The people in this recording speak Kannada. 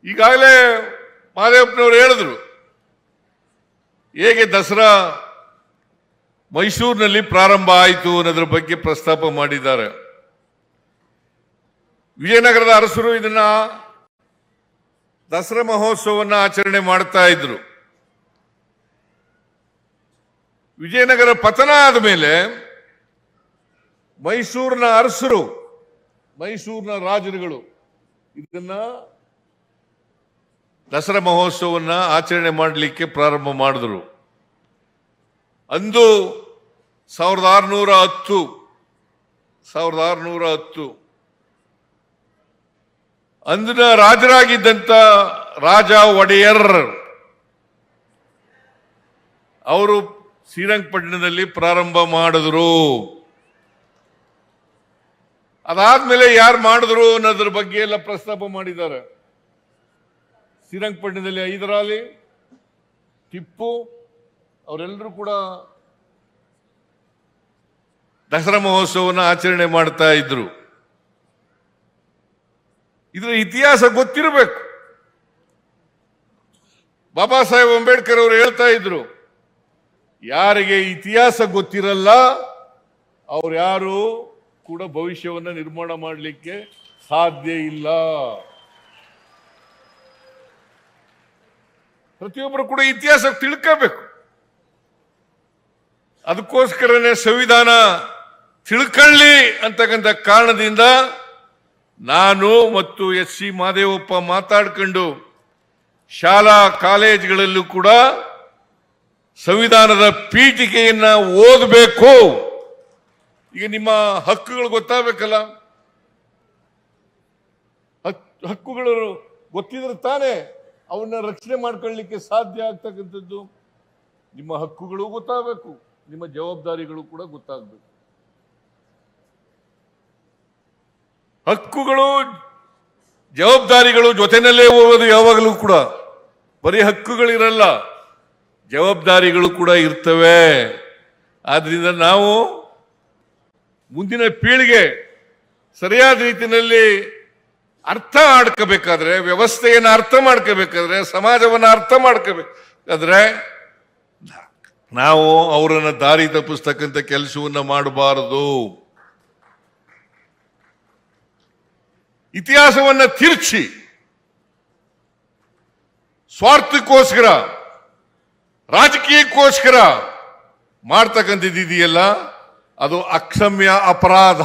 ಈಗಾಗಲೇ ಮಹದೇವಪ್ಪನವರು ಹೇಳಿದ್ರು ಹೇಗೆ ದಸರಾ ಮೈಸೂರಿನಲ್ಲಿ ಪ್ರಾರಂಭ ಆಯಿತು ಅನ್ನೋದ್ರ ಬಗ್ಗೆ ಪ್ರಸ್ತಾಪ ಮಾಡಿದ್ದಾರೆ. ವಿಜಯನಗರದ ಅರಸರು ಇದನ್ನ ದಸರಾ ಮಹೋತ್ಸವವನ್ನು ಆಚರಣೆ ಮಾಡ್ತಾ ಇದ್ರು. ವಿಜಯನಗರ ಪತನ ಆದ ಮೇಲೆ ಮೈಸೂರಿನ ಅರಸರು, ಮೈಸೂರಿನ ರಾಜರುಗಳು ಇದನ್ನ ದಸರಾ ಮಹೋತ್ಸವನ್ನ ಆಚರಣೆ ಮಾಡಲಿಕ್ಕೆ ಪ್ರಾರಂಭ ಮಾಡಿದ್ರು. ಅಂದು 1610 ಅಂದಿನ ರಾಜರಾಗಿದ್ದಂತ ರಾಜ ಒಡೆಯರ್ ಅವರು ಶ್ರೀರಂಗಪಟ್ಟಣದಲ್ಲಿ ಪ್ರಾರಂಭ ಮಾಡಿದ್ರು. ಅದಾದ್ಮೇಲೆ ಯಾರು ಮಾಡಿದ್ರು ಅನ್ನೋದ್ರ ಬಗ್ಗೆ ಎಲ್ಲ ಪ್ರಸ್ತಾಪ ಮಾಡಿದ್ದಾರೆ. ಶ್ರೀರಂಗಪಟ್ಟಣದಲ್ಲಿ ಹೈದರಾಲಿ, ಟಿಪ್ಪು ಅವರೆಲ್ಲರೂ ಕೂಡ ದಸರಾ ಮಹೋತ್ಸವವನ್ನು ಆಚರಣೆ ಮಾಡ್ತಾ ಇದ್ರು. ಇದರ ಇತಿಹಾಸ ಗೊತ್ತಿರಬೇಕು. ಬಾಬಾ ಸಾಹೇಬ್ ಅಂಬೇಡ್ಕರ್ ಅವರು ಹೇಳ್ತಾ ಇದ್ರು, ಯಾರಿಗೆ ಇತಿಹಾಸ ಗೊತ್ತಿರಲ್ಲ ಅವ್ರು ಯಾರು ಕೂಡ ಭವಿಷ್ಯವನ್ನು ನಿರ್ಮಾಣ ಮಾಡಲಿಕ್ಕೆ ಸಾಧ್ಯ ಇಲ್ಲ. ಪ್ರತಿಯೊಬ್ಬರು ಕೂಡ ಇತಿಹಾಸ ತಿಳ್ಕೋಬೇಕು. ಅದಕ್ಕೋಸ್ಕರನೇ ಸಂವಿಧಾನ ತಿಳ್ಕೊಳ್ಳಿ ಅಂತಕ್ಕಂಥ ಕಾರಣದಿಂದ ನಾನು ಮತ್ತು ಎಸ್ ಸಿ ಮಹದೇವಪ್ಪ ಮಾತಾಡ್ಕೊಂಡು ಶಾಲಾ ಕಾಲೇಜುಗಳಲ್ಲೂ ಕೂಡ ಸಂವಿಧಾನದ ಪೀಠಿಕೆಯನ್ನ ಓದಬೇಕು. ಈಗ ನಿಮ್ಮ ಹಕ್ಕುಗಳು ಗೊತ್ತಾಗಬೇಕಲ್ಲ, ಹಕ್ಕುಗಳು ಗೊತ್ತಿದ್ರೆ ತಾನೇ ಅವನ್ನ ರಕ್ಷಣೆ ಮಾಡ್ಕೊಳ್ಳಿಕ್ಕೆ ಸಾಧ್ಯ ಆಗ್ತಕ್ಕಂಥದ್ದು. ನಿಮ್ಮ ಹಕ್ಕುಗಳು ಗೊತ್ತಾಗಬೇಕು, ನಿಮ್ಮ ಜವಾಬ್ದಾರಿಗಳು ಕೂಡ ಗೊತ್ತಾಗಬೇಕು. ಹಕ್ಕುಗಳು ಜವಾಬ್ದಾರಿಗಳು ಜೊತೆನಲ್ಲೇ ಹೋಗೋದು ಯಾವಾಗಲೂ ಕೂಡ. ಬರೀ ಹಕ್ಕುಗಳಿರಲ್ಲ, ಜವಾಬ್ದಾರಿಗಳು ಕೂಡ ಇರ್ತವೆ. ಆದ್ರಿಂದ ನಾವು ಮುಂದಿನ ಪೀಳಿಗೆ ಸರಿಯಾದ ರೀತಿಯಲ್ಲಿ ಅರ್ಥ ಮಾಡ್ಕೋಬೇಕಾದ್ರೆ, ವ್ಯವಸ್ಥೆಯನ್ನು ಅರ್ಥ ಮಾಡ್ಕೋಬೇಕಾದ್ರೆ, ಸಮಾಜವನ್ನು ಅರ್ಥ ಮಾಡ್ಕೋಬೇಕಾದ್ರೆ ನಾವು ಅವರನ್ನು ದಾರಿ ತಪ್ಪಿಸ್ತಕ್ಕಂಥ ಕೆಲಸವನ್ನ ಮಾಡಬಾರದು. ಇತಿಹಾಸವನ್ನ ತಿರುಚಿ ಸ್ವಾರ್ಥಕ್ಕೋಸ್ಕರ, ರಾಜಕೀಯಕ್ಕೋಸ್ಕರ ಮಾಡ್ತಕ್ಕಂಥದ್ದು ಇದೆಯಲ್ಲ, ಅದು ಅಕ್ಷಮ್ಯ ಅಪರಾಧ.